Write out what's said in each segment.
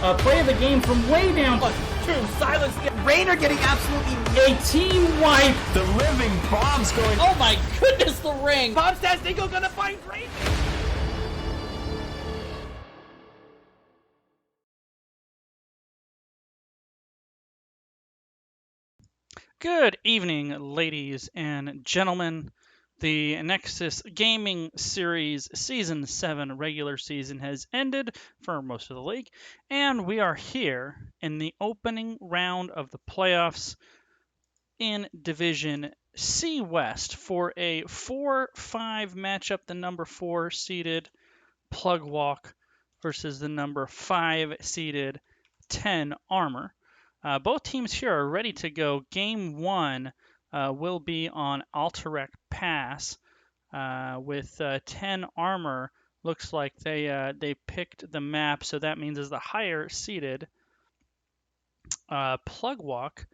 Play of the game from way down. 1, 2, silence. Raynor getting absolutely A team wipe. The living bomb's going. Oh my goodness, the ring. Bombstastic gonna find Raynor. Good evening, ladies and gentlemen. The Nexus Gaming Series Season 7 regular season has ended for most of the league, and we are here in the opening round of the playoffs in Division C West for a 4-5 matchup, the number 4 seeded Plug Walk versus the number 5 seeded 10 Armor. Both teams here are ready to go. Game 1 will be on Alterac Pass with 10 Armor. Looks like they picked the map, so that means as the higher seeded Plug Walk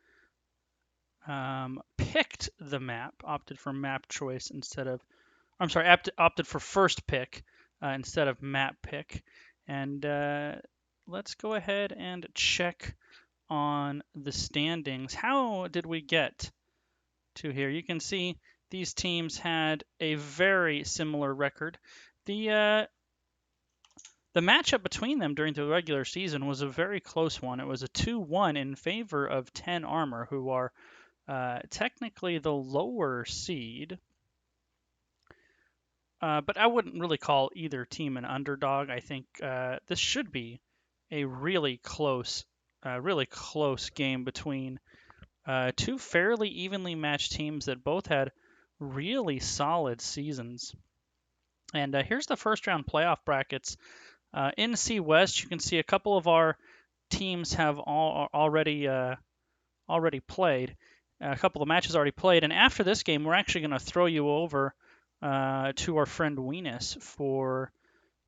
picked the map, opted for map choice instead of, opted for first pick instead of map pick. And let's go ahead and check on the standings. How did we get to here? You can see these teams had a very similar record. The matchup between them during the regular season was a very close one. It was a 2-1 in favor of 10 Armor, who are technically the lower seed. But I wouldn't really call either team an underdog. I think this should be a really close game between two fairly evenly matched teams that both had really solid seasons. And here's the first round playoff brackets. In C West, you can see a couple of our teams have already played. A couple of matches already played. And after this game, we're actually going to throw you over to our friend Weenus for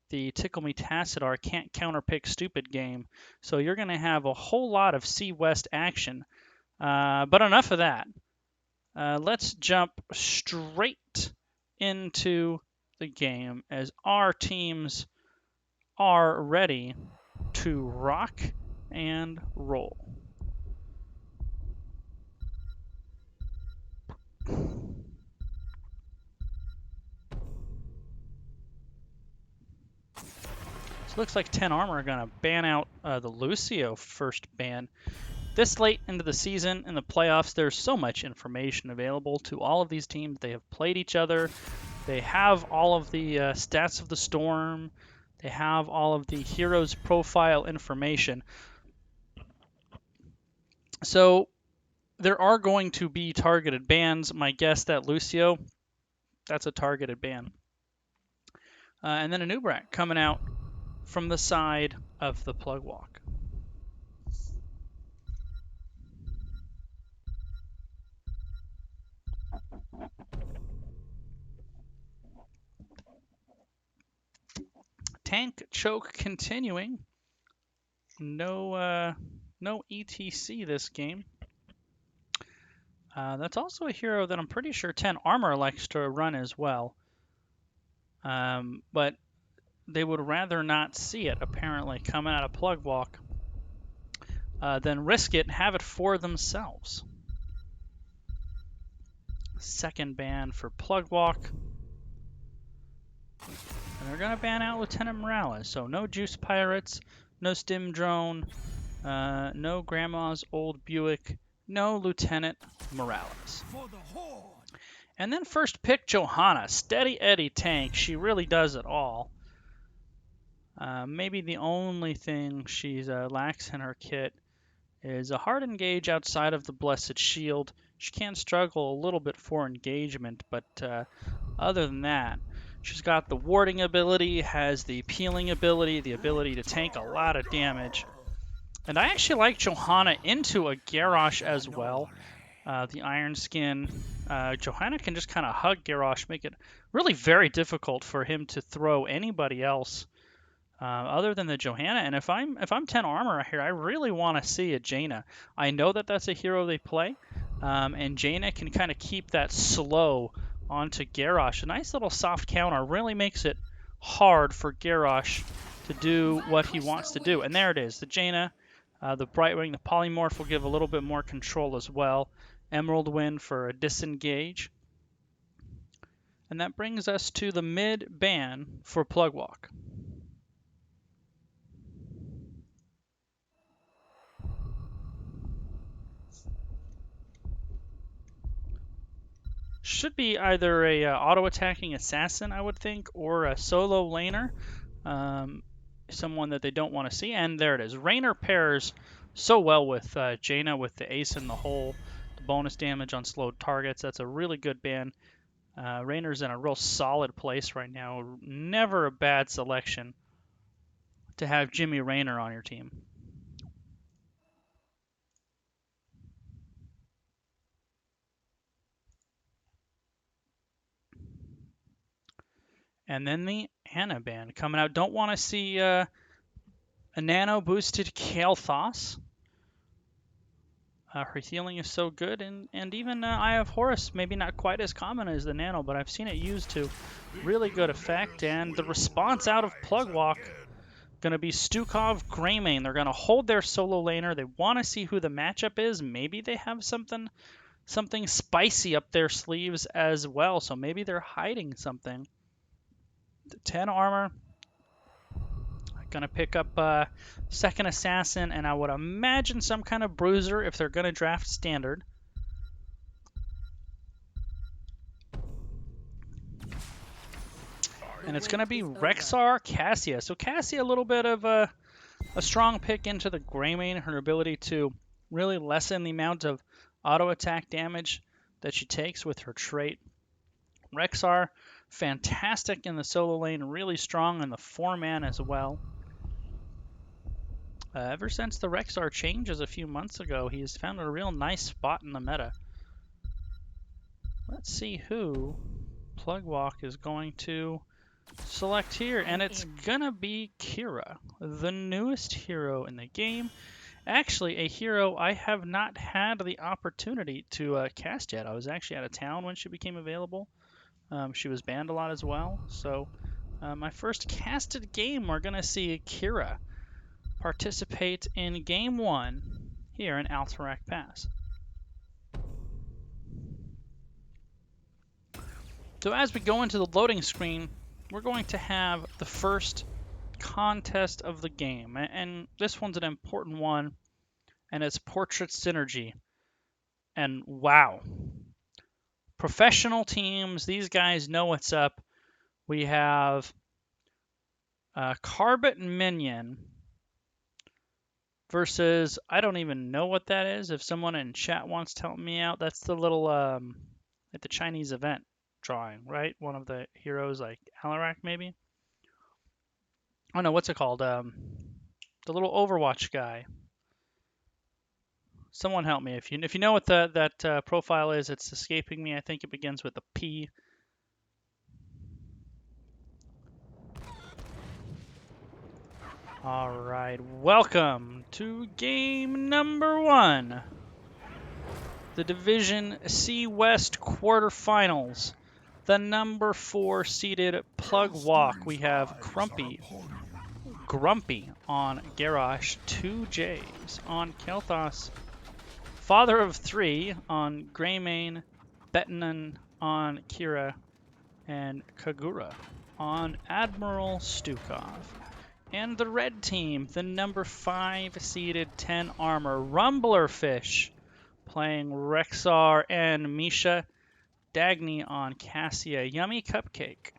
the Tickle Me Tassadar Can't Counterpick Stupid game. So you're going to have a whole lot of C West action. But enough of that. Let's jump straight into the game as our teams are ready to rock and roll. So it looks like 10 Armor are going to ban out the Lucio first ban. This late into the season, in the playoffs, there's so much information available to all of these teams. They have played each other. They have all of the stats of the Storm. They have all of the heroes' profile information. So there are going to be targeted bans. My guess that Lucio, that's a targeted ban. And then a Nubrak coming out from the side of the Plug Walk. Tank choke continuing. No ETC this game. That's also a hero that I'm pretty sure 10 Armor likes to run as well. But they would rather not see it, apparently, coming out of Plug Walk than risk it and have it for themselves. Second ban for Plug Walk. And they're going to ban out Lieutenant Morales. So no Juice Pirates, no Stim Drone, no Grandma's Old Buick, no Lieutenant Morales. And then first pick Johanna, Steady Eddie tank. She really does it all. Maybe the only thing she lacks in her kit is a hard engage outside of the Blessed Shield. She can struggle a little bit for engagement, but other than that, she's got the warding ability, has the peeling ability, the ability to tank a lot of damage. And I actually like Johanna into a Garrosh as well. The Iron Skin. Johanna can just kind of hug Garrosh, make it really very difficult for him to throw anybody else other than the Johanna. And if I'm 10 Armor here, I really want to see a Jaina. I know that that's a hero they play, and Jaina can kind of keep that slow onto Garrosh. A nice little soft counter really makes it hard for Garrosh to do what he wants to do. And there it is. The Jaina, the Brightwing, the Polymorph will give a little bit more control as well. Emerald Wind for a disengage. And that brings us to the mid ban for Plugwalk. Should be either a auto-attacking assassin, I would think, or a solo laner. Someone that they don't want to see. And there it is. Raynor pairs so well with Jaina with the ace in the hole, the bonus damage on slowed targets. That's a really good ban. Raynor's in a real solid place right now. Never a bad selection to have Jimmy Raynor on your team. And then the Ana ban coming out. Don't want to see a nano boosted Kael'thas. Her healing is so good, and even Eye of Horus, maybe not quite as common as the nano, but I've seen it used to really good effect. And the response out of Plugwalk going to be Stukov Greymane. They're going to hold their solo laner. They want to see who the matchup is. Maybe they have something spicy up their sleeves as well, so maybe they're hiding something. 10 armor. Going to pick up second assassin, and I would imagine some kind of bruiser if they're going to draft standard. And it's going to be Rexxar Cassia. So Cassia, a little bit of a strong pick into the Greymane. Her ability to really lessen the amount of auto attack damage that she takes with her trait. Rexxar, fantastic in the solo lane, really strong in the 4-man as well. Ever since the Rexxar changes a few months ago, he's found a real nice spot in the meta. Let's see who Plugwalk is going to select here, and it's gonna be Kira, the newest hero in the game. Actually, a hero I have not had the opportunity to cast yet. I was actually out of town when she became available. She was banned a lot as well, so my first casted game, we're gonna see Kira participate in Game 1 here in Alterac Pass. So as we go into the loading screen, we're going to have the first contest of the game. And this one's an important one, and it's Portrait Synergy. And wow. Professional teams, these guys know what's up. We have Carbet Minion versus, I don't even know what that is. If someone in chat wants to help me out, that's the little, at the Chinese event drawing, right? One of the heroes, like Alarak, maybe? Oh no, what's it called? The little Overwatch guy. Someone help me. If you know what that profile is, it's escaping me. I think it begins with a P. All right, welcome to game number 1. The Division C West quarterfinals. The number 4 seeded Plugwalk. We have Grumpy on Garrosh, 2 J's on Kael'thas, Father of 3 on Greymane, Betanin on Kira, and Kagura on Admiral Stukov. And the red team, the number 5 seeded 10 armor Rumblerfish, playing Rexxar and Misha. Dagny on Cassia, Yummy Cupcake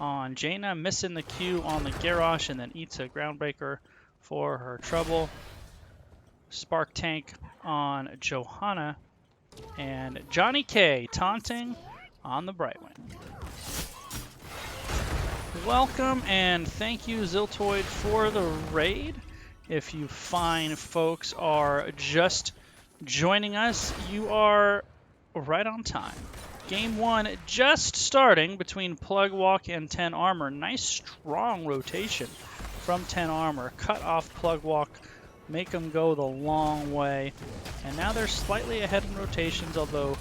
on Jaina, missing the Q on the Garrosh, and then eats a Groundbreaker for her trouble. Spark Tank on Johanna, and Johnny K taunting on the Brightwing. Welcome and thank you, Ziltoid, for the raid. If you fine folks are just joining us, you are right on time. Game 1 just starting between Plugwalk and 10 Armor. Nice strong rotation from 10 Armor. Cut off Plugwalk, make them go the long way. And now they're slightly ahead in rotations, although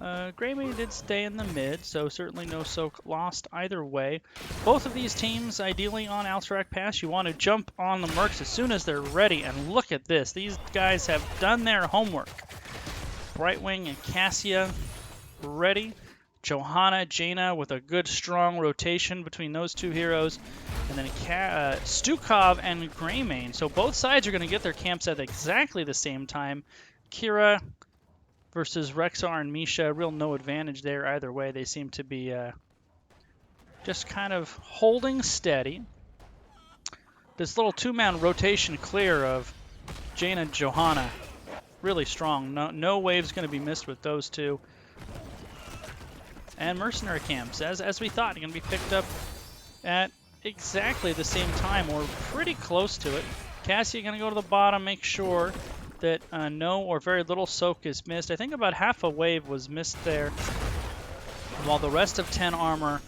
Greymane did stay in the mid, so certainly no soak lost either way. Both of these teams, ideally on Alterac Pass, you want to jump on the Mercs as soon as they're ready. And look at this. These guys have done their homework. Brightwing and Cassia ready. Johanna, Jaina with a good, strong rotation between those two heroes. And then Stukov and Greymane. So both sides are going to get their camps at exactly the same time. Kira versus Rexar and Misha, real no advantage there either way. They seem to be just kind of holding steady. This little two-man rotation clear of Jaina and Johanna, really strong. No wave's going to be missed with those two. And mercenary camps, as we thought, going to be picked up at exactly the same time, or pretty close to it. Cassia going to go to the bottom, make sure that no or very little soak is missed. I think about half a wave was missed there, while the rest of 10 Armor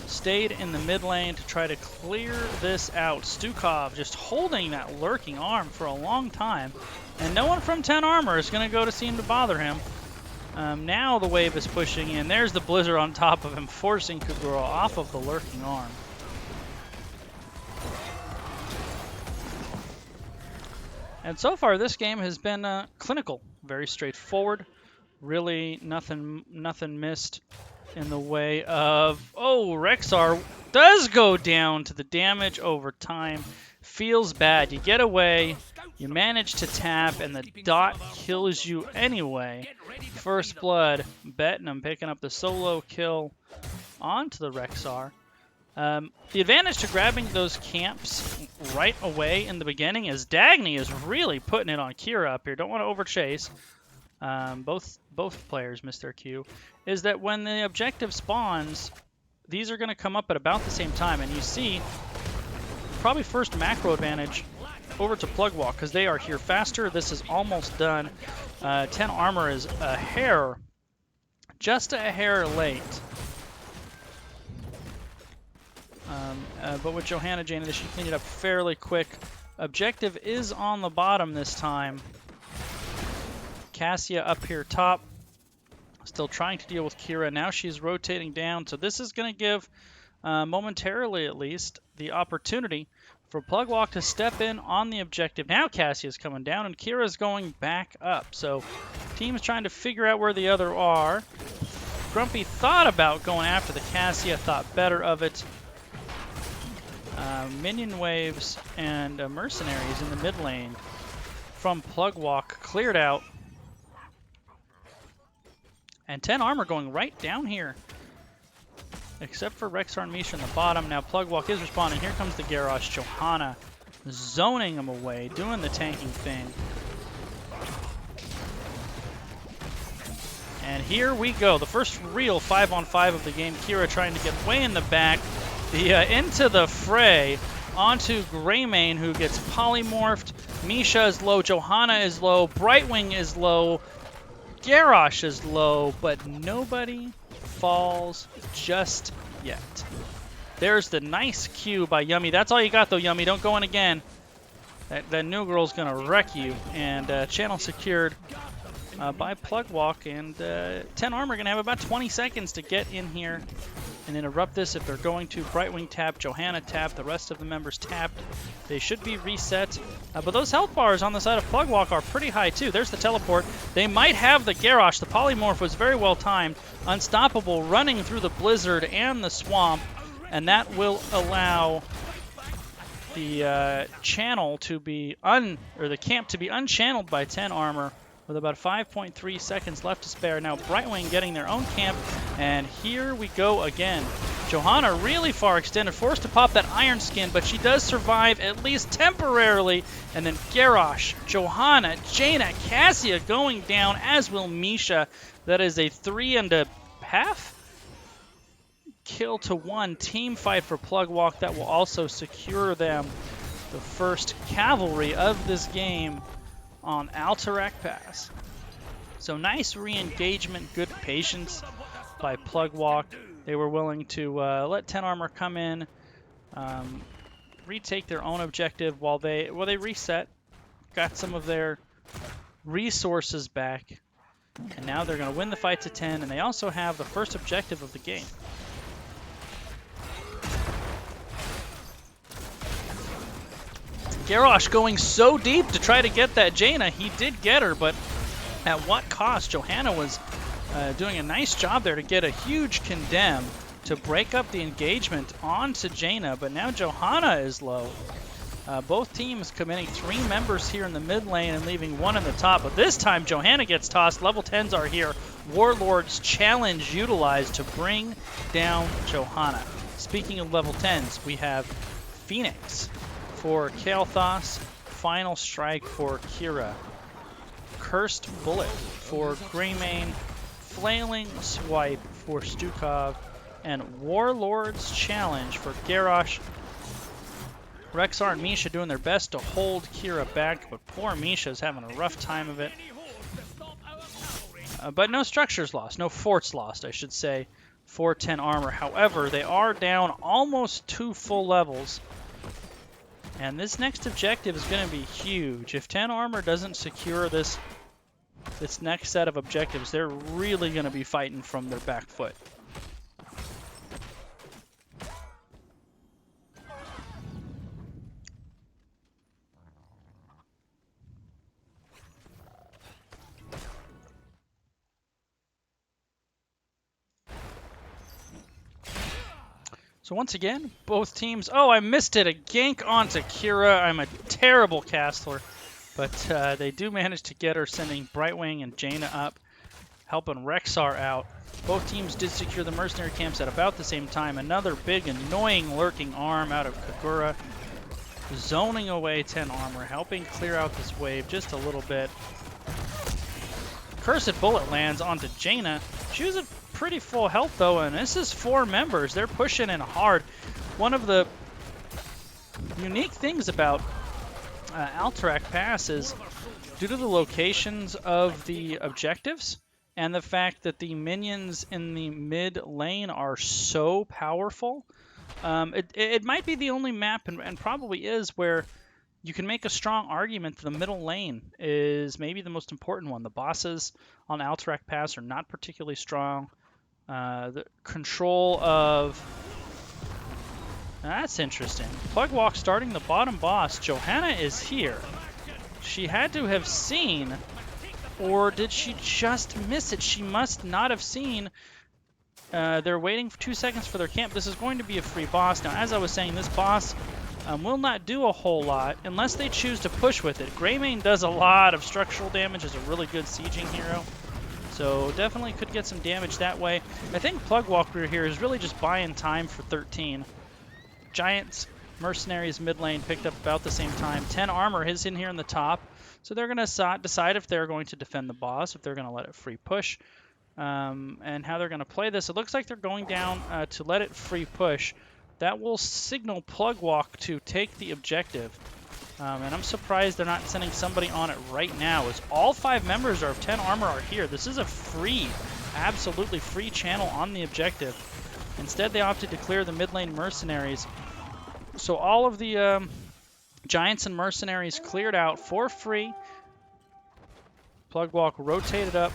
stayed in the mid lane to try to clear this out. Stukov just holding that lurking arm for a long time, and no one from 10 Armor is going to go to seem to bother him. Now the wave is pushing in. There's the Blizzard on top of him, forcing Kugura off of the lurking arm. And so far, this game has been clinical, very straightforward. Really, nothing missed in the way of. Oh, Rexar does go down to the damage over time. Feels bad. You get away, you manage to tap, and the dot kills you anyway. First blood, Betnam picking up the solo kill onto the Rexar. The advantage to grabbing those camps right away in the beginning is Dagny is really putting it on Kira up here. Don't want to overchase. Both players missed their Q. Is that when the objective spawns, these are going to come up at about the same time, and you see probably first macro advantage over to Plugwalk because they are here faster. This is almost done. 10 Armor is a hair, just a hair late. But with Johanna, Jaina, she cleaned it up fairly quick. Objective is on the bottom this time. Cassia up here top, still trying to deal with Kira. Now she's rotating down, so this is going to give, momentarily at least, the opportunity for Plugwalk to step in on the objective. Now Cassia's coming down, and Kira's going back up. So team's trying to figure out where the other are. Grumpy thought about going after the Cassia, thought better of it. Minion waves and mercenaries in the mid lane from Plugwalk cleared out. And 10 Armor going right down here. Except for Rexar and Misha in the bottom. Now Plugwalk is responding. Here comes the Garrosh. Johanna zoning him away, doing the tanking thing. And here we go. The first real 5-on-5 of the game. Kira trying to get way in the back. Into the fray onto Greymane, who gets polymorphed. Misha is low. Johanna is low. Brightwing is low. Garrosh is low, but nobody falls just yet. There's the nice Q by Yummy. That's all you got, though, Yummy. Don't go in again. That new girl's going to wreck you. And channel secured by Plugwalk. And 10 Armor going to have about 20 seconds to get in here and interrupt this if they're going to. Brightwing tap, Johanna tap, the rest of the members tapped. They should be reset. But those health bars on the side of Plugwalk are pretty high too. There's the teleport. They might have the Garrosh. The polymorph was very well timed. Unstoppable, running through the blizzard and the swamp. And that will allow the channel to be the camp to be unchanneled by 10 Armor. With about 5.3 seconds left to spare. Now Brightwing getting their own camp, and here we go again. Johanna really far extended, forced to pop that Iron Skin, but she does survive at least temporarily. And then Garrosh, Johanna, Jaina, Cassia going down, as will Misha. That is a 3.5 kill to 1 team fight for Plugwalk. That will also secure them the first cavalry of this game on Alterac Pass. So nice re-engagement, good patience by Plugwalk. They were willing to let 10 Armor come in, retake their own objective while they reset, got some of their resources back, And now they're going to win the fight to 10, and they also have the first objective of the game. Garrosh going so deep to try to get that Jaina. He did get her, but at what cost? Johanna was doing a nice job there to get a huge condemn to break up the engagement onto Jaina, but now Johanna is low. Both teams committing 3 members here in the mid lane and leaving 1 in the top, but this time Johanna gets tossed. Level 10s are here. Warlord's challenge utilized to bring down Johanna. Speaking of level 10s, we have Phoenix for Kael'thas, Final Strike for Kira, Cursed Bullet for Greymane, Flailing Swipe for Stukov, and Warlord's Challenge for Garrosh. Rexxar and Misha doing their best to hold Kira back, but poor Misha's having a rough time of it. But no structures lost, no forts lost, I should say, for 10 armor. However, they are down almost 2 full levels. And this next objective is going to be huge. If 10 armor doesn't secure this next set of objectives, they're really going to be fighting from their back foot. So once again, both teams... Oh, I missed it! A gank onto Kira. I'm a terrible castler. But they do manage to get her, sending Brightwing and Jaina up, helping Rexxar out. Both teams did secure the mercenary camps at about the same time. Another big, annoying lurking arm out of Kagura, zoning away 10 armor, helping clear out this wave just a little bit. Cursed Bullet lands onto Jaina. She was at pretty full health, though, and this is 4 members. They're pushing in hard. One of the unique things about Alterac Pass is due to the locations of the objectives and the fact that the minions in the mid lane are so powerful, it might be the only map, and probably is, where you can make a strong argument that the middle lane is maybe the most important one. The bosses on Alterac Pass are not particularly strong. The control of... That's interesting. Plugwalk starting the bottom boss. Johanna is here. She had to have seen, or did she just miss it? She must not have seen. They're waiting for 2 seconds for their camp. This is going to be a free boss. Now, as I was saying, this boss will not do a whole lot unless they choose to push with it. Greymane does a lot of structural damage, is a really good sieging hero. So definitely could get some damage that way. I think Plugwalker here is really just buying time for 13. Giants, Mercenaries mid lane picked up about the same time. 10 armor is in here in the top. So they're going to decide if they're going to defend the boss, if they're going to let it free push, and how they're going to play this. It looks like they're going down to let it free push. That will signal Plugwalk to take the objective. And I'm surprised they're not sending somebody on it right now, as all 5 members of 10 armor are here. This is a free, absolutely free channel on the objective. Instead, they opted to clear the mid lane mercenaries. So all of the Giants and mercenaries cleared out for free. Plugwalk rotated up,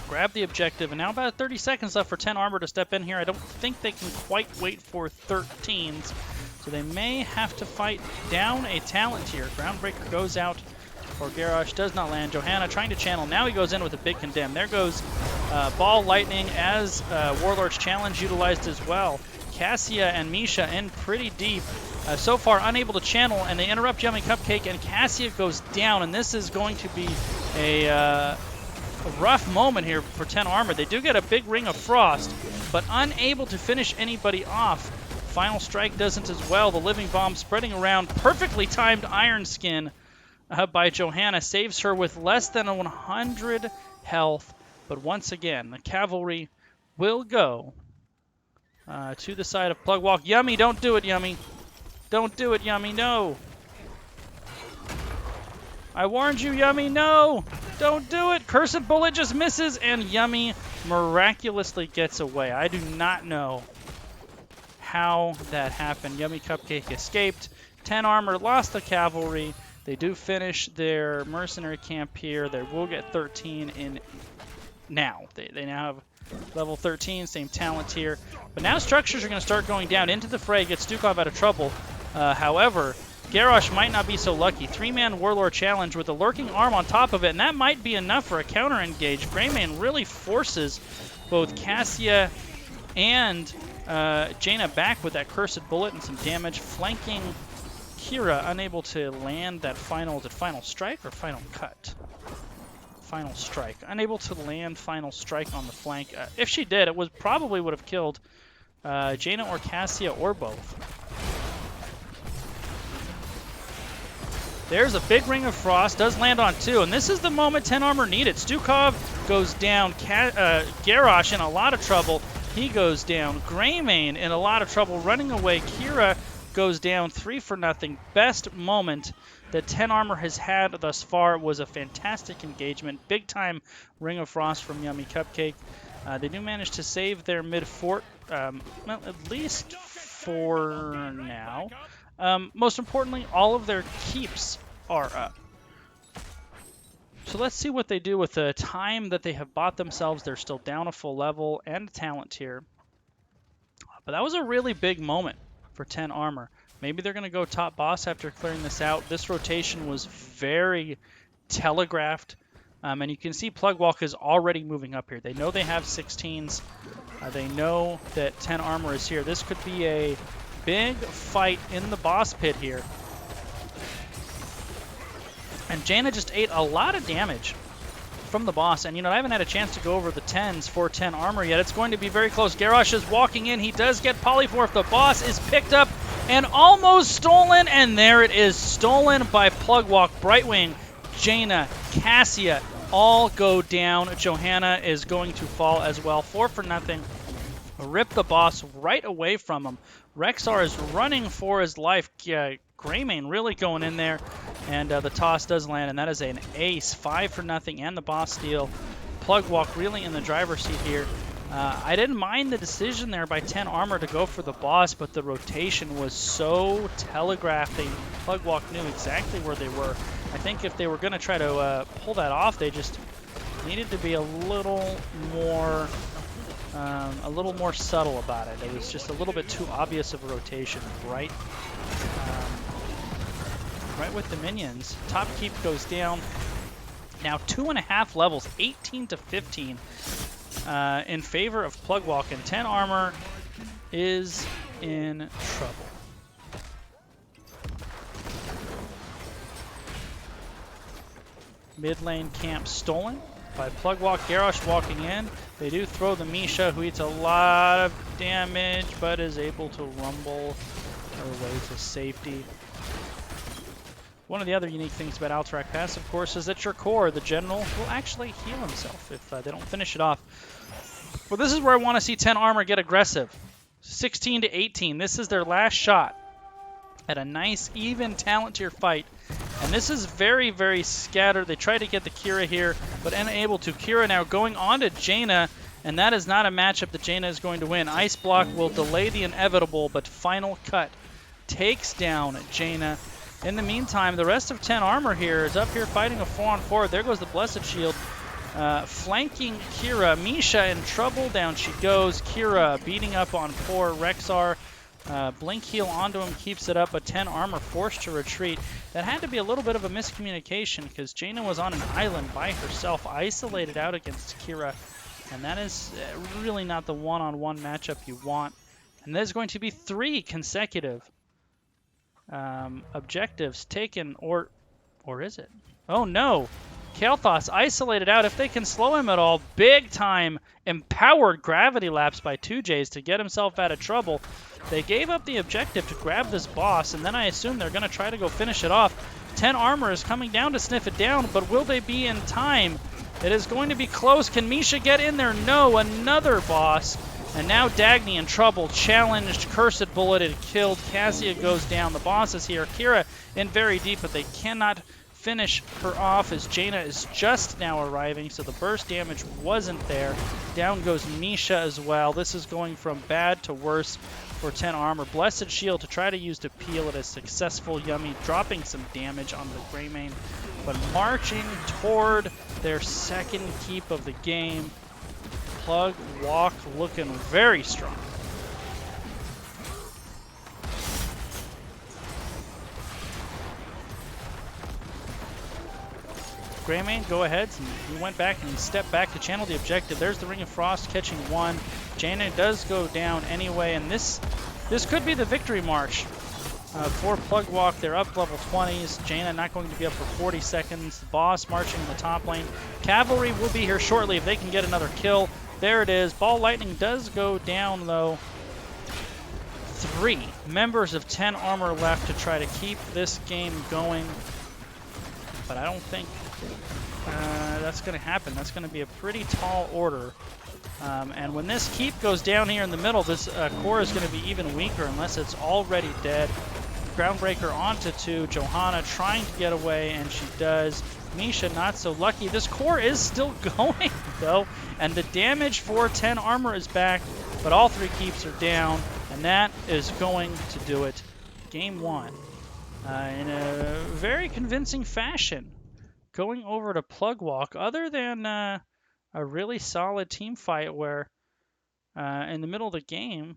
grabbed the objective, and now about 30 seconds left for 10 armor to step in here. I don't think they can quite wait for 13s. So they may have to fight down a talent here. Groundbreaker goes out for Garrosh, does not land. Johanna trying to channel. Now he goes in with a big condemn. There goes Ball Lightning as Warlord's Challenge utilized as well. Cassia and Misha in pretty deep. So far unable to channel, and they interrupt Yummy Cupcake, and Cassia goes down. And this is going to be a rough moment here for 10 armor. They do get a big Ring of Frost, but unable to finish anybody off. Final Strike doesn't as well. The Living Bomb spreading around. Perfectly timed Iron Skin by Johanna saves her with less than 100 health. But once again, the cavalry will go to the side of Plugwalk. Yummy, don't do it, Yummy. Don't do it, Yummy, no. I warned you, Yummy, no. Don't do it. Cursed Bullet just misses, and Yummy miraculously gets away. I do not know how that happened. Yummy Cupcake escaped. 10 armor, lost the cavalry. They do finish their mercenary camp here. They will get 13 in now. They now have level 13, same talent tier. But now structures are going to start going down into the fray, get Stukov out of trouble. However, Garrosh might not be so lucky. 3-man Warlord challenge with a lurking arm on top of it, and that might be enough for a counter engage. Greymane really forces both Cassia and Jaina back with that cursed bullet and some damage, flanking Kira, unable to land that final, is it final strike or final cut? Final strike. Unable to land final strike on the flank. If she did, it probably would have killed Jaina or Cassia or both. There's a big Ring of Frost, does land on 2, and this is the moment 10 armor needed. Stukov goes down, Garrosh in a lot of trouble. He goes down. Greymane in a lot of trouble, running away. Kira goes down 3-0. Best moment that 10 armor has had thus far. Was a fantastic engagement. Big time Ring of Frost from Yummy Cupcake. They do manage to save their mid-fort, well, at least for now. Most importantly, all of their keeps are up. So let's see what they do with the time that they have bought themselves. They're still down a full level and a talent tier. But that was a really big moment for 10 armor. Maybe they're going to go top boss after clearing this out. This rotation was very telegraphed. And you can see Plugwalk is already moving up here. They know they have 16s. They know that 10 armor is here. This could be a big fight in the boss pit here. And Jaina just ate a lot of damage from the boss. And, I haven't had a chance to go over the 10s for 10 armor yet. It's going to be very close. Garrosh is walking in. He does get Polyforth. The boss is picked up and almost stolen. And there it is, stolen by Plugwalk. Brightwing, Jaina, Cassia all go down. Johanna is going to fall as well. 4-0. Rip the boss right away from him. Rexar is running for his life. Greymane really going in there, and the toss does land, and that is an ace. 5-0, and the boss steal. Plugwalk really in the driver's seat here. I didn't mind the decision there by 10 armor to go for the boss, but the rotation was so telegraphed. Plugwalk knew exactly where they were. I think if they were going to try to pull that off, they just needed to be a little more subtle about it. It was just a little bit too obvious of a rotation, right? Right with the minions. Top keep goes down. Now 2.5 levels, 18-15, in favor of Plugwalk, and 10 armor is in trouble. Mid lane camp stolen by Plugwalk. Garrosh walking in. They do throw the Misha, who eats a lot of damage, but is able to rumble her way to safety. One of the other unique things about Alterac Pass, of course, is that your core, the general, will actually heal himself if they don't finish it off. But this is where I want to see 10 armor get aggressive. 16-18. This is their last shot at a nice, even talent tier fight. And this is very, very scattered. They try to get the Kira here, but unable to. Kira now going on to Jaina, and that is not a matchup that Jaina is going to win. Ice Block will delay the inevitable, but Final Cut takes down Jaina. In the meantime, the rest of 10 armor here is up here fighting a 4-on-4. There goes the Blessed Shield. Flanking Kira. Misha in trouble. Down she goes. Kira beating up on poor Rexar. Blink heal onto him, keeps it up, but 10 armor forced to retreat. That had to be a little bit of a miscommunication because Jaina was on an island by herself, isolated out against Kira. And that is really not the one-on-one matchup you want. And there's going to be 3 consecutive objectives taken, or is it? Oh no! Kael'thas isolated out. If they can slow him at all, big time empowered gravity lapse by 2Js to get himself out of trouble. They gave up the objective to grab this boss, and then I assume they're going to try to go finish it off. 10 armor is coming down to sniff it down, but will they be in time? It is going to be close. Can Misha get in there? No, another boss. And now Dagny in trouble, challenged, cursed bulleted, killed. Cassia goes down. The boss is here. Kira in very deep, but they cannot finish her off as Jaina is just now arriving, so the burst damage wasn't there. Down goes Misha as well. This is going from bad to worse. for 10 armor. Blessed Shield to try to use to peel it as successful. Yummy dropping some damage on the Greymane, but marching toward their second keep of the game. Plug Walk looking very strong. Greymane, go ahead. He went back and he stepped back to channel the objective. There's the Ring of Frost catching one. Jaina does go down anyway, and this could be the victory march for Plug Walk. They're up level 20s. Jaina not going to be up for 40 seconds. The boss marching in the top lane. Cavalry will be here shortly if they can get another kill. There it is. Ball Lightning does go down, though. 3 members of 10 armor left to try to keep this game going, but I don't think that's going to happen. That's going to be a pretty tall order. And when this keep goes down here in the middle, this core is going to be even weaker unless it's already dead. Groundbreaker onto 2. Johanna trying to get away, and she does. Misha not so lucky. This core is still going, though, and the damage for 10 armor is back, but all 3 keeps are down, and that is going to do it. Game 1 in a very convincing fashion. Going over to Plug Walk, other than a really solid team fight where in the middle of the game,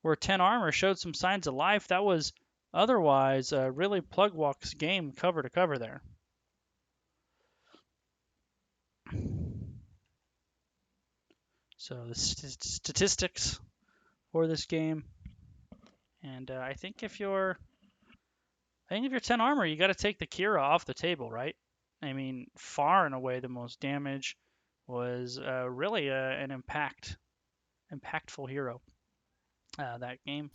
where 10 armor showed some signs of life, that was otherwise really Plug Walk's game cover to cover there. So the statistics for this game, and I think if you're 10 armor, you got to take the Kira off the table, right? I mean, far and away the most damage was really an impactful hero that game.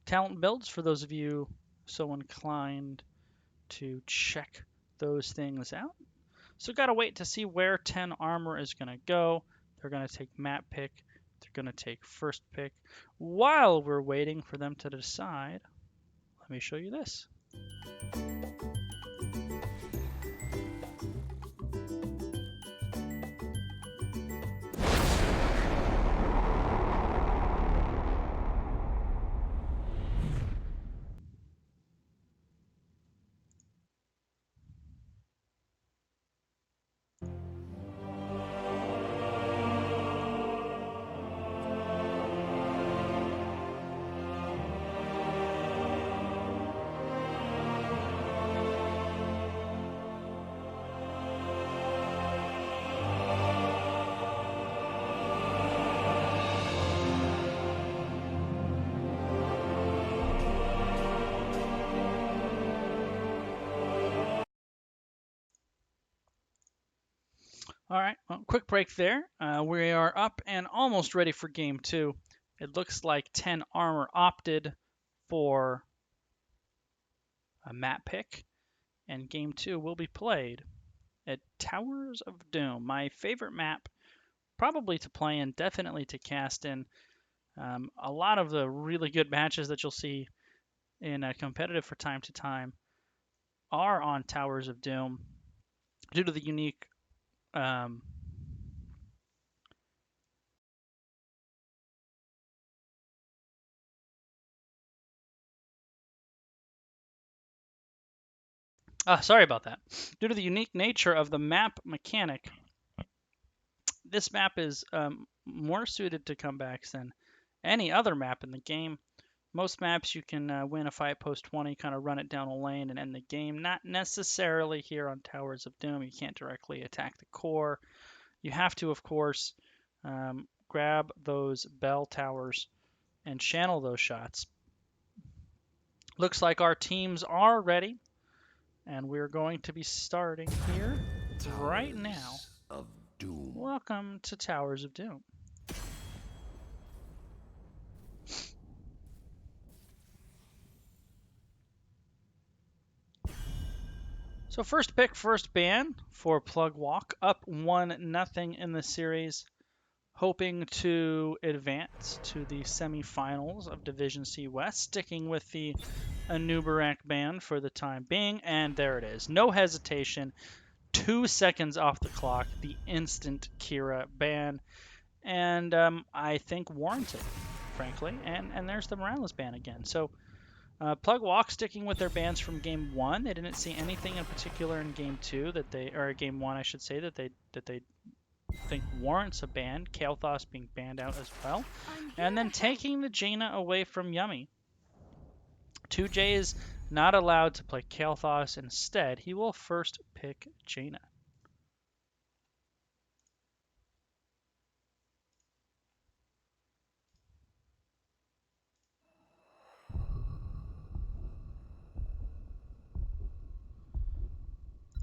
Talent builds for those of you so inclined to check those things out. So got to wait to see where 10 armor is going to go. They're going to take map pick. They're going to take first pick. While we're waiting for them to decide, let me show you this. All right, well, quick break there. We are up and almost ready for game 2. It looks like 10 armor opted for a map pick, and game 2 will be played at Towers of Doom, my favorite map, probably to play in, definitely to cast in. A lot of the really good matches that you'll see in competitive for time to time are on Towers of Doom due to the unique sorry about that. Due to the unique nature of the map mechanic, this map is more suited to comebacks than any other map in the game. Most maps you can win a fight post 20, kind of run it down a lane and end the game. Not necessarily here on Towers of Doom. You can't directly attack the core. You have to, of course, grab those bell towers and channel those shots. Looks like our teams are ready, and we're going to be starting here right now. Of Doom. Welcome to Towers of Doom. So first pick, first ban for Plug Walk, up 1-0 in the series, hoping to advance to the semifinals of Division C West, sticking with the Anubarak ban for the time being, and there it is. No hesitation, 2 seconds off the clock, the instant Kira ban, and I think warranted, frankly. And there's the Morales ban again. So Plug Walk sticking with their bans from Game 1. They didn't see anything in particular in Game 2 that they, or Game 1, I should say, that they think warrants a ban. Kael'thas being banned out as well, and then taking the Jaina away from Yummy. 2J is not allowed to play Kael'thas. Instead, he will first pick Jaina.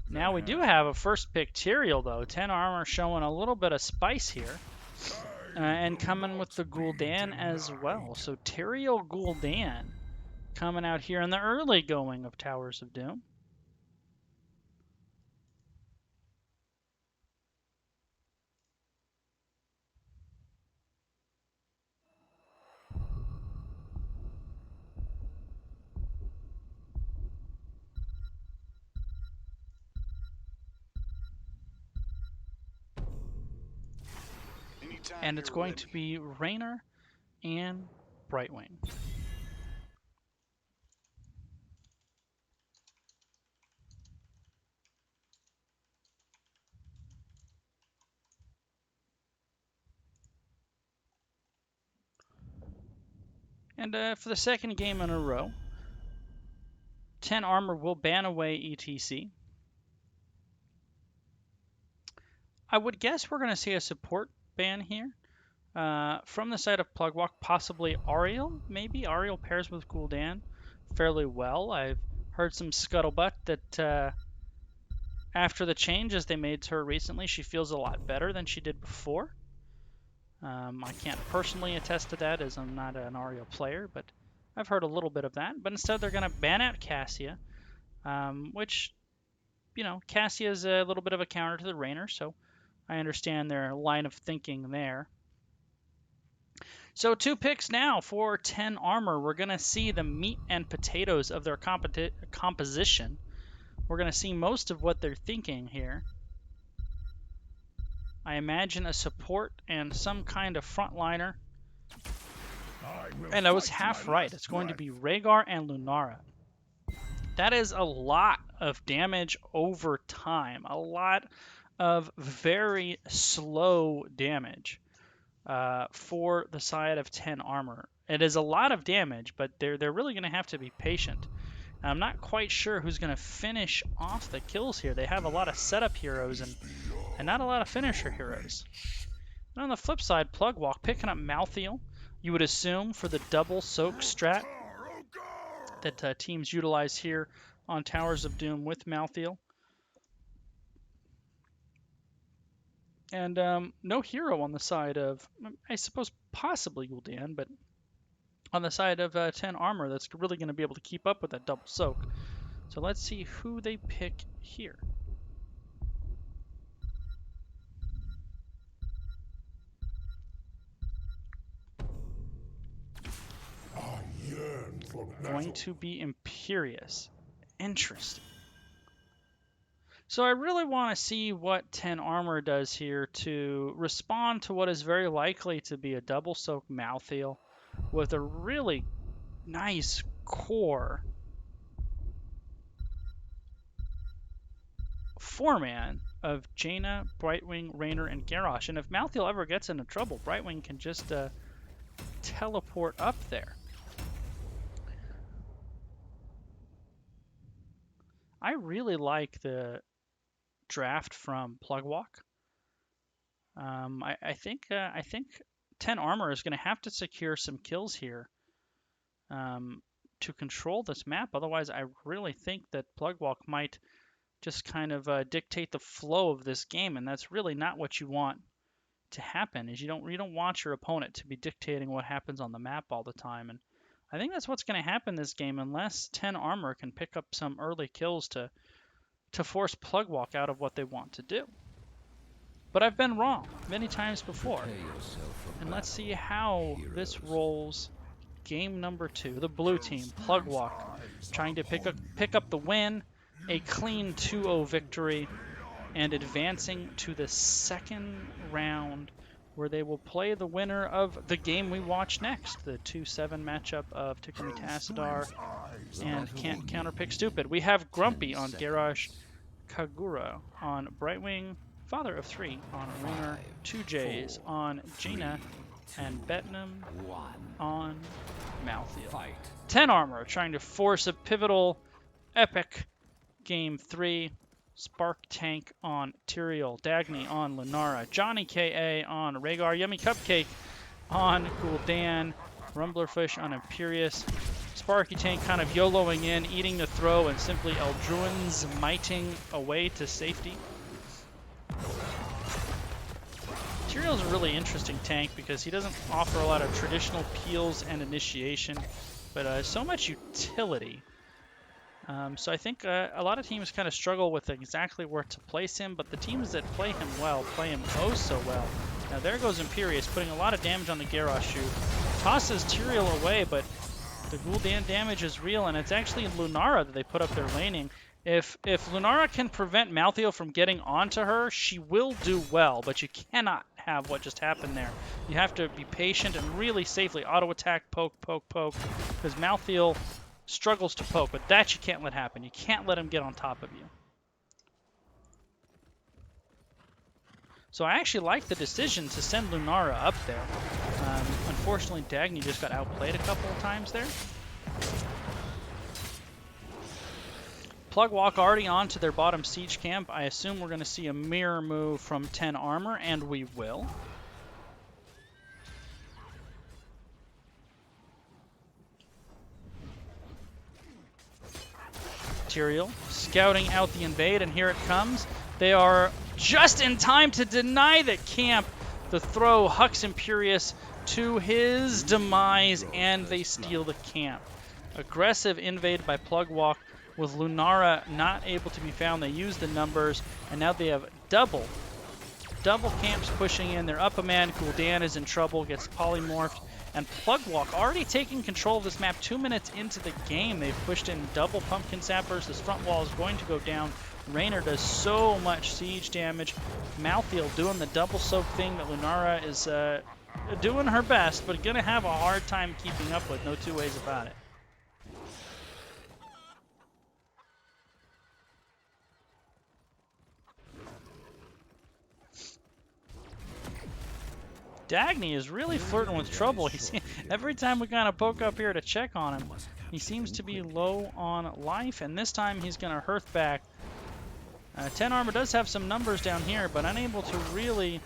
Now we do have a first pick Tyrael though. 10 armor showing a little bit of spice here. And coming with the Gul'dan as well. So Tyrael Gul'dan coming out here in the early going of Towers of Doom. And it's going to be Raynor and Brightwing. And for the second game in a row, 10 armor will ban away ETC. I would guess we're going to see a support ban here. From the side of Plugwalk, possibly Ariel, maybe. Ariel pairs with Gul'dan fairly well. I've heard some scuttlebutt that after the changes they made to her recently, she feels a lot better than she did before. I can't personally attest to that as I'm not an Ariel player, but I've heard a little bit of that. But instead they're going to ban out Cassia, which, you know, Cassia is a little bit of a counter to the Raynor, so I understand their line of thinking there. So 2 picks now for 10 armor. We're going to see the meat and potatoes of their composition. We're going to see most of what they're thinking here. I imagine a support and some kind of frontliner. And I was half right. It's going to be Rhaegar and Lunara. That is a lot of damage over time. A lot of very slow damage. For the side of 10 armor. It is a lot of damage, but they're really going to have to be patient. And I'm not quite sure who's going to finish off the kills here. They have a lot of setup heroes and not a lot of finisher heroes. And on the flip side, Plugwalk picking up Malthael, you would assume for the double soak strat that teams utilize here on Towers of Doom with Malthael. And no hero on the side of, I suppose, possibly Gul'dan, but on the side of 10 armor that's really going to be able to keep up with that double soak. So let's see who they pick here. Going to be Imperious. Interesting. So I really want to see what 10 armor does here to respond to what is very likely to be a double soak Malthael with a really nice core 4-man of Jaina, Brightwing, Raynor, and Garrosh. And if Malthael ever gets into trouble, Brightwing can just teleport up there. I really like the draft from Plugwalk. I think 10 armor is going to have to secure some kills here to control this map. Otherwise, I really think that Plugwalk might just kind of dictate the flow of this game, and that's really not what you want to happen. Is you don't want your opponent to be dictating what happens on the map all the time, and I think that's what's going to happen this game unless 10 armor can pick up some early kills to force Plugwalk out of what they want to do. But I've been wrong many times before. And let's see how this rolls game number 2. The blue team, Plugwalk, trying to pick up the win, a clean 2-0 victory, and advancing to the second round where they will play the winner of the game we watch next, the 2-7 matchup of Takumi Tassadar and Can't Counterpick Stupid. We have Grumpy on Garrosh, Kagura on Brightwing, Father of 3 on Rainer, 2Js on Jaina, and Betnam on Malthael. 10 Armor trying to force a pivotal, epic Game 3. Spark Tank on Tyrael, Dagny on Lunara, Johnny K.A. on Rhaegar, Yummy Cupcake on Gul'dan, Rumblerfish on Imperious, Sparky Tank kind of YOLOing in, eating the throw, and simply Eldruin's miting away to safety. Tyrael's a really interesting tank because he doesn't offer a lot of traditional peels and initiation, but so much utility. So I think a lot of teams kind of struggle with exactly where to place him, but the teams that play him well play him oh so well. Now there goes Imperious, putting a lot of damage on the Garrosh shoot. Tosses Tyrael away, but the Gul'dan damage is real, and it's actually Lunara that they put up their laning. If Lunara can prevent Malthael from getting onto her, she will do well, but you cannot have what just happened there. You have to be patient and really safely auto-attack, poke, because Malthael struggles to poke, but that you can't let happen. You can't let him get on top of you. So I actually like the decision to send Lunara up there. Unfortunately, Dagny just got outplayed a couple of times there. Plug Walk already on to their bottom siege camp. I assume we're going to see a mirror move from 10 Armor, and we will. Tyrael scouting out the invade, and here it comes. They are just in time to deny the camp. The throw hucks Imperious to his demise, and they steal the camp. Aggressive invade by Plug Walk with Lunara not able to be found. They use the numbers, and now they have double camps pushing in. They're up a man. Gul'dan is in trouble, gets polymorphed. And Plugwalk already taking control of this map 2 minutes into the game. They've pushed in double pumpkin sappers. This front wall is going to go down. Raynor does so much siege damage. Malthael doing the double soak thing that Lunara is doing her best, but going to have a hard time keeping up with. No two ways about it. Dagny is really flirting with trouble. Every time we kind of poke up here to check on him, he seems to be low on life, and this time he's going to hearth back. 10 Armor does have some numbers down here, but unable to really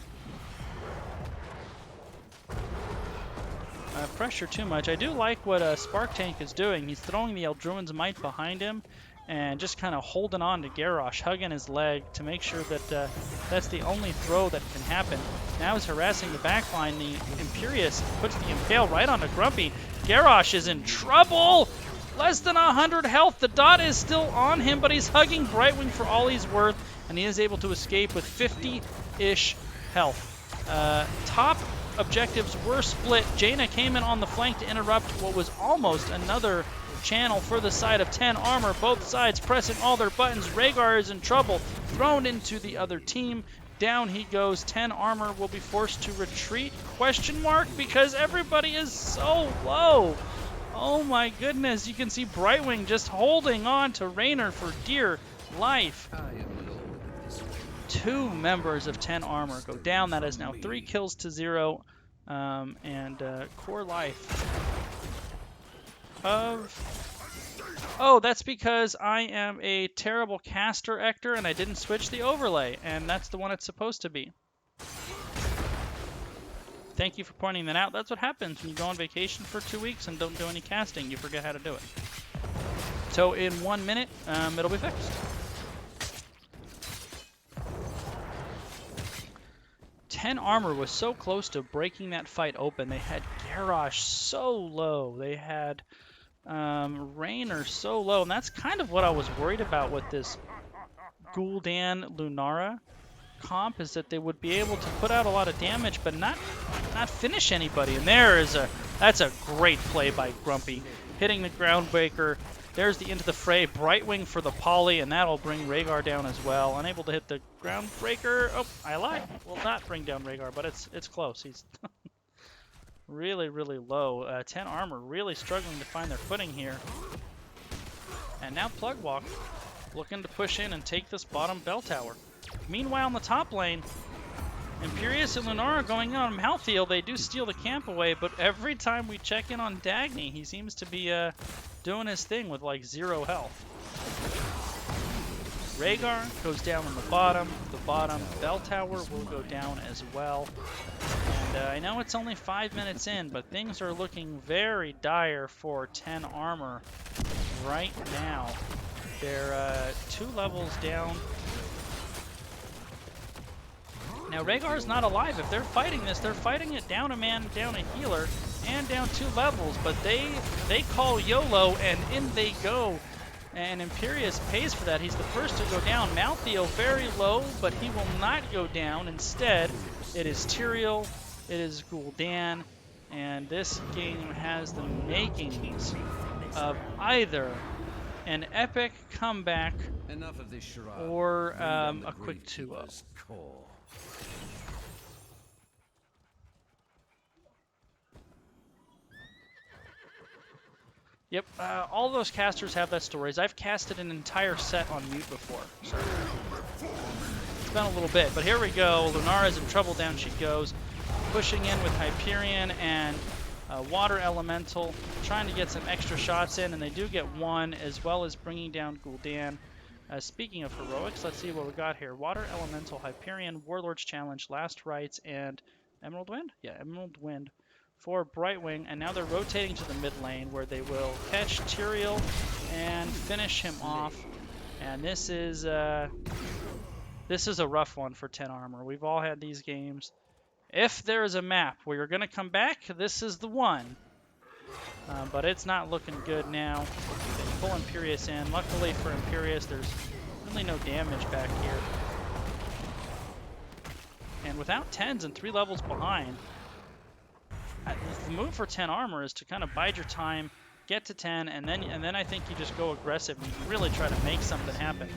pressure too much. I do like what Spark Tank is doing. He's throwing the Eldruin's Might behind him and just kind of holding on to Garrosh, hugging his leg to make sure that that's the only throw that can happen. Now he's harassing the backline. The Imperious puts the Impale right onto Grumpy. Garrosh is in trouble! Less than 100 health. The dot is still on him, but he's hugging Brightwing for all he's worth, and he is able to escape with 50-ish health. Top objectives were split. Jaina came in on the flank to interrupt what was almost another channel for the side of 10 Armor. Both sides pressing all their buttons. Rhaegar is in trouble, thrown into the other team. Down he goes. 10 Armor will be forced to retreat? Question mark, because everybody is so low. Oh my goodness, you can see Brightwing just holding on to Raynor for dear life. 2 members of 10 Armor go down. That is now 3 kills to 0. And core life of... Oh, that's because I am a terrible caster Ector and I didn't switch the overlay, and that's the one it's supposed to be. Thank you for pointing that out. That's what happens when you go on vacation for 2 weeks and don't do any casting. You forget how to do it. So in 1 minute, it'll be fixed. 10 Armor was so close to breaking that fight open. They had Garrosh so low. They had Raynor so low. And that's kind of what I was worried about with this Gul'dan Lunara comp, is that they would be able to put out a lot of damage but not finish anybody. And that's a great play by Grumpy, hitting the Groundbreaker. There's the into the fray. Brightwing for the poly, and that'll bring Rhaegar down as well. Unable to hit the ground breaker. Oh, I lied. Will not bring down Rhaegar, but it's close. He's really, really low. 10 armor, really struggling to find their footing here. And now Plugwalk looking to push in and take this bottom bell tower. Meanwhile, in the top lane, Imperius and Lunara going on Malthael. They do steal the camp away, but every time we check in on Dagny, he seems to be doing his thing with like 0 health. Rhaegar goes down on the bottom. The bottom bell tower will go down as well. And I know it's only 5 minutes in, but things are looking very dire for 10 armor right now. They're 2 levels down. Now Rhaegar's not alive. If they're fighting this, they're fighting it down a man, down a healer, and down 2 levels. But they call YOLO, and in they go. And Imperius pays for that. He's the first to go down. Malthael very low, but he will not go down. Instead, it is Tyrael, it is Gul'dan, and this game has the makings of either an epic comeback or a quick 2-0. Yep, all those casters have that stories. I've casted an entire set on mute before, so it's been a little bit. But here we go. Lunara's in trouble. Down she goes, pushing in with Hyperion and Water Elemental, trying to get some extra shots in, and they do get one, as well as bringing down Gul'dan. Speaking of heroics, let's see what we got here. Water Elemental, Hyperion, Warlord's Challenge, Last Rites, and Emerald Wind? Yeah, Emerald Wind for Brightwing, and now they're rotating to the mid lane where they will catch Tyrael and finish him off. And this is a rough one for 10 armor. We've all had these games. If there is a map where you're going to come back, this is the one. But it's not looking good now. They pull Imperius in. Luckily for Imperius, there's really no damage back here. And without 10s and 3 levels behind, the move for 10 armor is to kind of bide your time, get to 10, and then I think you just go aggressive and you really try to make something happen.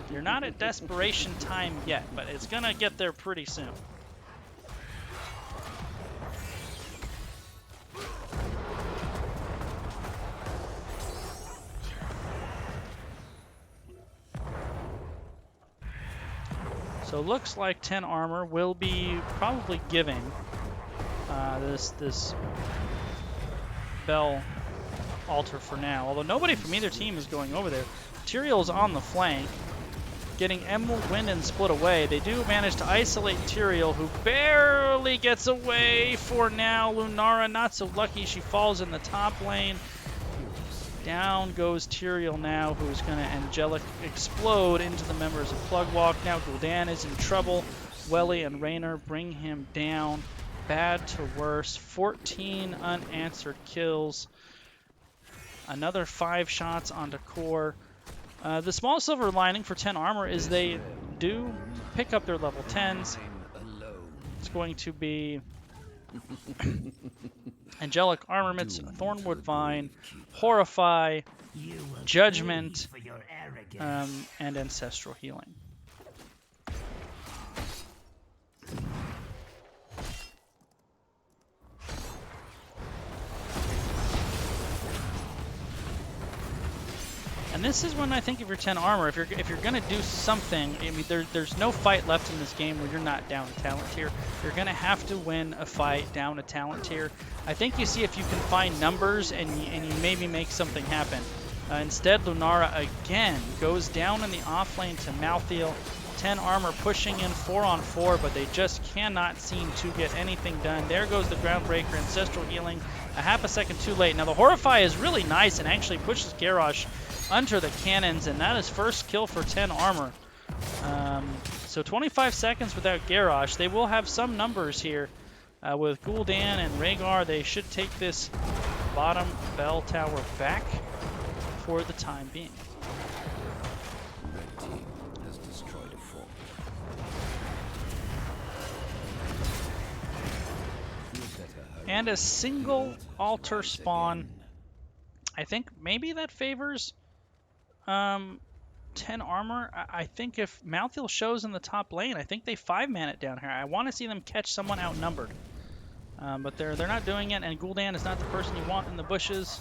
You're not at desperation time yet, but it's gonna get there pretty soon. So it looks like 10 armor will be probably giving this bell altar for now. Although nobody from either team is going over there. Tyrael's on the flank, getting Emerald Wind and split away. They do manage to isolate Tyrael, who barely gets away for now. Lunara not so lucky. She falls in the top lane. Down goes Tyrael now, who's going to Angelic Explode into the members of Plugwalk. Now Gul'dan is in trouble. Welly and Raynor bring him down. Bad to worse. 14 unanswered kills. Another 5 shots onto core. The small silver lining for 10 armor is they do pick up their level 10s. It's going to be Angelic Armaments, Thornwood Vine, Horrify, Judgment, and Ancestral Healing. And this is when I think if you're 10 armor, if you're gonna do something, I mean, there's no fight left in this game where you're not down a talent tier. You're gonna have to win a fight down a talent tier. I think you see if you can find numbers and you maybe make something happen. Instead, Lunara again goes down in the off lane to Malthael. 10 armor pushing in 4-on-4, but they just cannot seem to get anything done. There goes the Groundbreaker, Ancestral Healing, a half a second too late. Now the Horrify is really nice and actually pushes Garrosh under the cannons, and that is first kill for 10 armor. So 25 seconds without Garrosh. They will have some numbers here. With Gul'dan and Rhaegar, they should take this bottom bell tower back for the time being. And a single altar spawn I think maybe that favors 10 armor. I think if Malthael shows in the top lane, I think they 5-man it down here. I want to see them catch someone outnumbered. But they're not doing it, and Gul'dan is not the person you want in the bushes.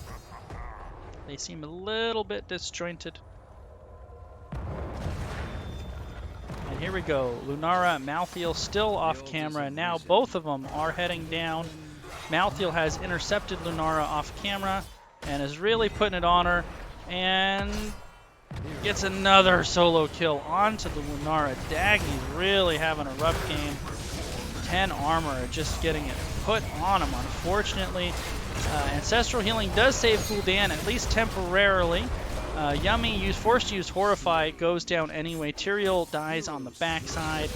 They seem a little bit disjointed. And here we go. Lunara, Malthael still off camera. Now both of them are heading down. Malthael has intercepted Lunara off camera and is really putting it on her. And gets another solo kill onto the Lunara. Dagny's really having a rough game. 10 armor just getting it put on him, unfortunately. Ancestral Healing does save Gul'dan, at least temporarily. Yummy, forced to use Horrify, goes down anyway. Tyrael dies on the backside.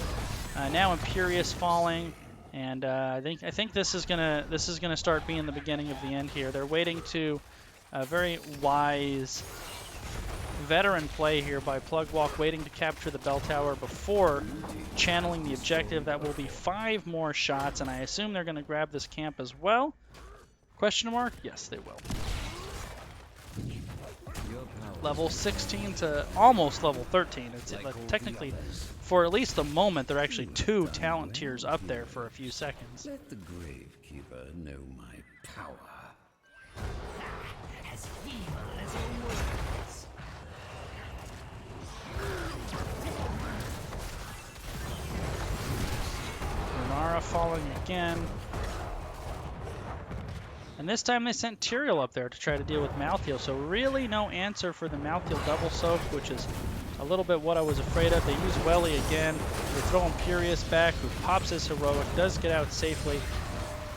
Now Imperious falling, and I think this is gonna start being the beginning of the end here. They're waiting to a very wise veteran play here by Plugwalk, waiting to capture the bell tower before channeling the objective. That will be 5 more shots, and I assume they're going to grab this camp as well. Question mark? Yes, they will. Level 16 to almost level 13. It's technically, for at least the moment, they're actually 2 talent tiers up there for a few seconds. Let the Gravekeeper know my power. As evil as your words. Lunara falling again. And this time they sent Tyrael up there to try to deal with Malthael, so really no answer for the Malthael double soak, which is a little bit what I was afraid of. They use Welly again. They throw Imperious back, who pops his heroic, does get out safely.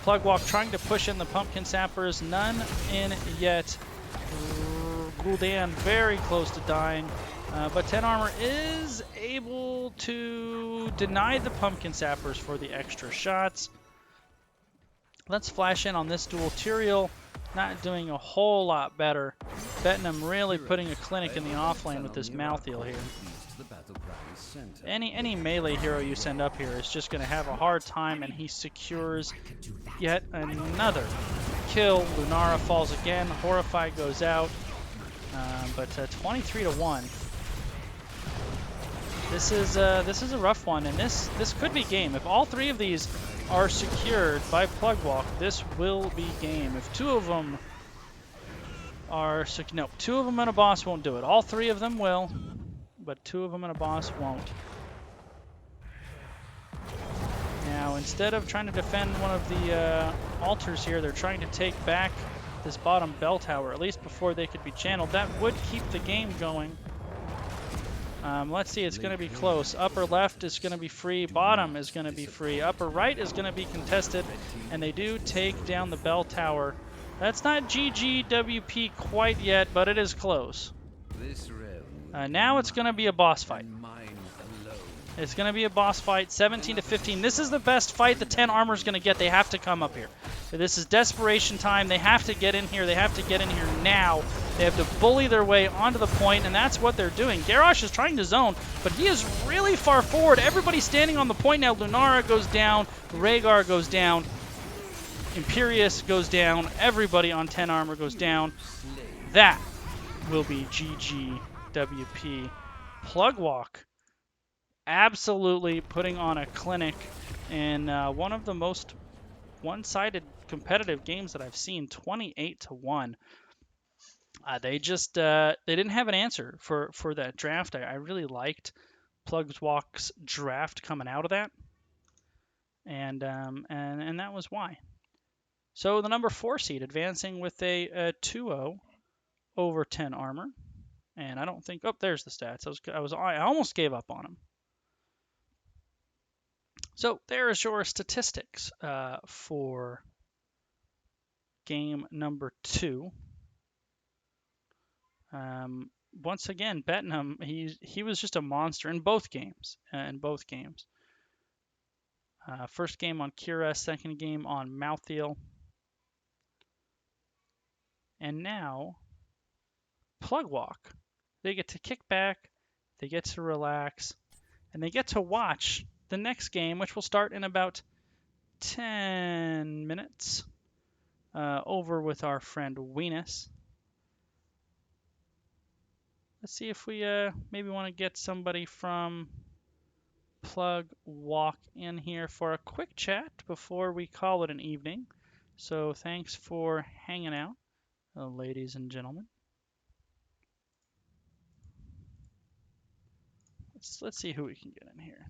Plugwalk trying to push in the Pumpkin Sappers, none in yet. Gul'dan very close to dying, but 10 armor is able to deny the Pumpkin Sappers for the extra shots. Let's flash in on this duel. Tyrael not doing a whole lot better. Betnam really putting a clinic in the offlane with this Malthael here. Any melee hero you send up here is just going to have a hard time, and he secures yet another kill. Lunara falls again. Horrify goes out. But 23 to 1. This is a rough one, and this could be game. If all 3 of these are secured by Plugwalk, this will be game. If 2 of them are no, 2 of them and a boss won't do it. All 3 of them will, but 2 of them and a boss won't. Now, instead of trying to defend one of the altars here, they're trying to take back this bottom bell tower, at least before they could be channeled. That would keep the game going. Let's see, it's going to be close. Upper left is going to be free. Bottom is going to be free. Upper right is going to be contested. And they do take down the bell tower. That's not GGWP quite yet, but it is close. Now it's going to be a boss fight. It's going to be a boss fight, 17 to 15. This is the best fight the 10 armor is going to get. They have to come up here. This is desperation time. They have to get in here. They have to get in here now. They have to bully their way onto the point, and that's what they're doing. Garrosh is trying to zone, but he is really far forward. Everybody's standing on the point now. Lunara goes down. Rhaegar goes down. Imperious goes down. Everybody on 10 armor goes down. That will be GGWP. Plugwalk absolutely putting on a clinic in one of the most one-sided competitive games that I've seen. 28 to 1. They just they didn't have an answer for that draft. I really liked Plugwalk's draft coming out of that, and that was why. So the number 4 seed advancing with a 2-0 over 10 armor, and I don't think. Oh, there's the stats. I almost gave up on him. So there's your statistics for game number 2. Once again, Betnam, he was just a monster in both games. First game on Kira, second game on Malthael. And now, Plugwalk. They get to kick back, they get to relax, and they get to watch the next game, which will start in about 10 minutes, over with our friend Weenus. Let's see if we maybe want to get somebody from Plug Walk in here for a quick chat before we call it an evening. So thanks for hanging out, ladies and gentlemen. Let's see who we can get in here.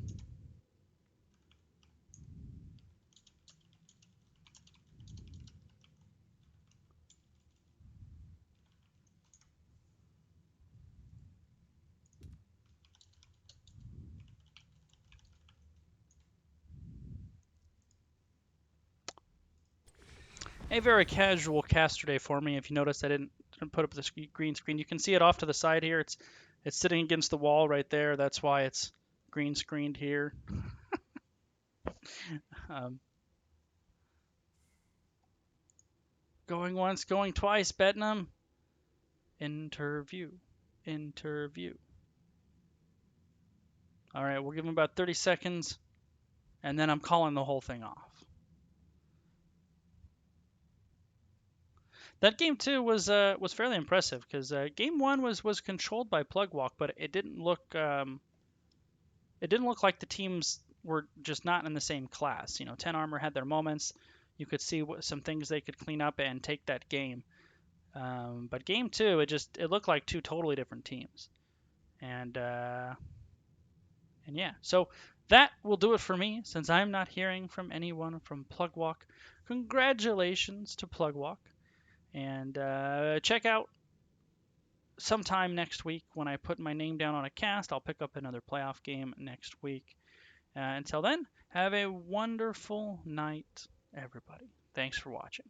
A very casual caster day for me. If you notice, I didn't put up the green screen. You can see it off to the side here. It's sitting against the wall right there. That's why it's green screened here. um, going once, going twice, Betnam. Interview. Interview. All right, we'll give him about 30 seconds, and then I'm calling the whole thing off. That game two was fairly impressive because game one was controlled by Plug Walk, but it didn't look like the teams were just not in the same class. 10 Armor had their moments. You could see some things they could clean up and take that game. But game two, it looked like two totally different teams. And yeah, so that will do it for me since I'm not hearing from anyone from Plug Walk. Congratulations to Plug Walk. And check out sometime next week when I put my name down on a cast. I'll pick up another playoff game next week. Until then, have a wonderful night, everybody. Thanks for watching.